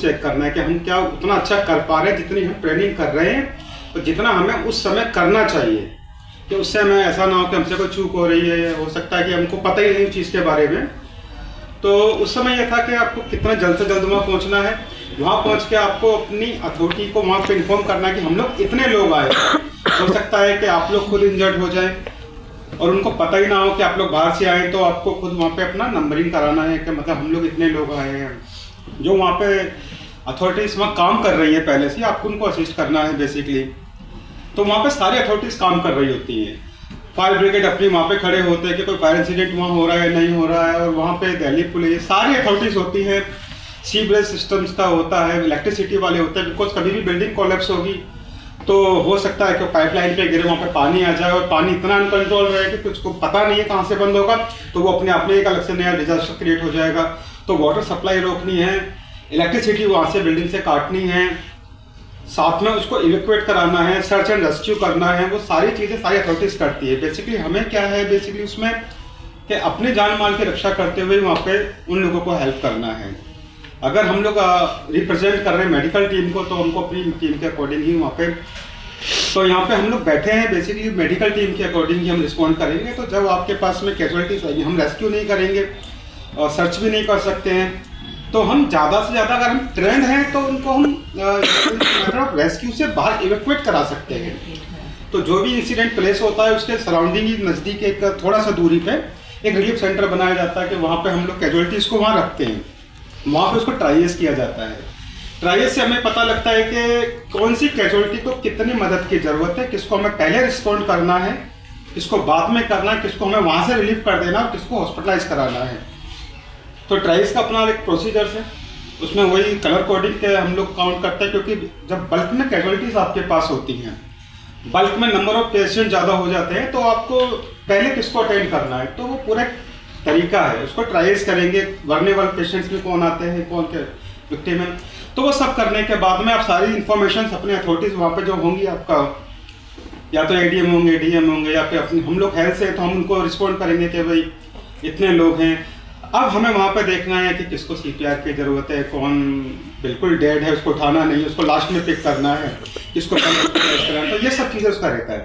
Check करना है कि हम क्या उतना अच्छा कर पा रहे हैं जितनी हम ट्रेनिंग कर रहे हैं और जितना हमें उस समय करना चाहिए, कि उस समय ऐसा ना हो कि हमसे कोई चूक हो रही है, हो सकता है कि हमको पता ही नहीं चीज़ के बारे में। तो उस समय यह था कि आपको कितना जल्द से जल्द वहाँ पहुँचना है, वहाँ पहुँच के आपको अपनी अथॉरिटी को वहाँ पे इन्फॉर्म करना है कि हम लोग इतने लोग आए। हो सकता है कि आप लोग खुद इंजर्ड हो जाएं और उनको पता ही ना हो कि आप लोग बाहर से आए, तो आपको खुद वहाँ पे अपना नंबरिंग कराना है कि मतलब हम लोग इतने लोग आए हैं। जो वहाँ पे अथॉरिटीज़ वहाँ काम कर रही हैं पहले से, आपको उनको असिस्ट करना है बेसिकली। तो वहाँ पे सारी अथॉरिटीज़ काम कर रही होती हैं। फायर ब्रिगेड अपनी वहाँ पे खड़े होते हैं कि कोई फायर इंसिडेंट वहाँ हो रहा है नहीं हो रहा है, और वहाँ पे दिल्ली पुलिस सारी अथॉरिटीज़ होती हैं। सीवरेज सिस्टम्स का होता है, इलेक्ट्रिसिटी वाले होते हैं, बिकॉज कभी भी बिल्डिंग कोलैप्स होगी तो हो सकता है कि पाइपलाइन पे गिरे, वहाँ पे पानी आ जाए और पानी इतना अनकंट्रोल रहे कि उसको पता नहीं है कहाँ से बंद होगा, तो वो अपने आप में एक अलग से नया डिजास्टर क्रिएट हो जाएगा। तो वाटर सप्लाई रोकनी है, इलेक्ट्रिसिटी वहाँ से बिल्डिंग से काटनी है, साथ में उसको इवैक्यूएट कराना है, सर्च एंड रेस्क्यू करना है, वो सारी चीज़ें सारी अथॉरिटीज़ करती है। बेसिकली हमें क्या है बेसिकली उसमें कि अपने जान माल की रक्षा करते हुए वहाँ पे उन लोगों को हेल्प करना है। अगर हम लोग रिप्रेजेंट कर रहे हैं मेडिकल टीम को, तो उनको अपनी टीम के अकॉर्डिंग ही वहाँ पे, तो यहाँ पे हम लोग बैठे हैं बेसिकली मेडिकल टीम के अकॉर्डिंग ही हम रिस्पॉन्ड करेंगे। तो जब आपके पास में कैजुअलिटीज आएंगी, हम रेस्क्यू नहीं करेंगे और सर्च भी नहीं कर सकते हैं, तो हम ज़्यादा से ज़्यादा अगर हम ट्रेंड हैं तो उनको हम मैटर ऑफ रेस्क्यू से बाहर इवैक्यूएट करा सकते हैं। तो जो भी इंसिडेंट प्लेस होता है उसके सराउंडिंग ही नज़दीक एक थोड़ा सा दूरी पे एक रिलीफ सेंटर बनाया जाता है कि वहाँ पे हम लोग कैजुअलिटीज़ को वहाँ रखते हैं, वहाँ पे उसको ट्राइएस किया जाता है। ट्राइएस से हमें पता लगता है कि कौन सी कैजुअलिटी को कितनी मदद की ज़रूरत है, किसको हमें पहले रिस्पॉन्ड करना है, किसको बाद में करना है, किसको हमें वहाँ से रिलीफ कर देना और किसको हॉस्पिटलाइज कराना है। तो ट्राइस का अपना एक प्रोसीजर्स है, उसमें वही कलर कोडिंग के हम लोग काउंट करते हैं, क्योंकि जब बल्क में कैजुअलिटीज़ आपके पास होती हैं, बल्क में नंबर ऑफ पेशेंट ज़्यादा हो जाते हैं, तो आपको पहले किसको अटेंड करना है, तो वो पूरा तरीका है, उसको ट्राइस करेंगे। वर्नेबल पेशेंट्स में कौन आते हैं, कौन के विक्टिम है, तो वो सब करने के बाद में आप सारी इन्फॉर्मेशन अपने अथॉरिटीज़ वहाँ पे जो होंगी आपका, या तो एडीएम होंगे, डीएम होंगे, या फिर अपनी हम लोग हेल्थ से, तो हम उनको रिस्पॉन्ड करेंगे कि भाई इतने लोग हैं। अब हमें वहाँ पे देखना है कि किसको सीपीआर की ज़रूरत है, कौन बिल्कुल डेड है उसको उठाना नहीं, उसको लास्ट में पिक करना है, किसको तो ये सब चीज़ें उसका रहता है।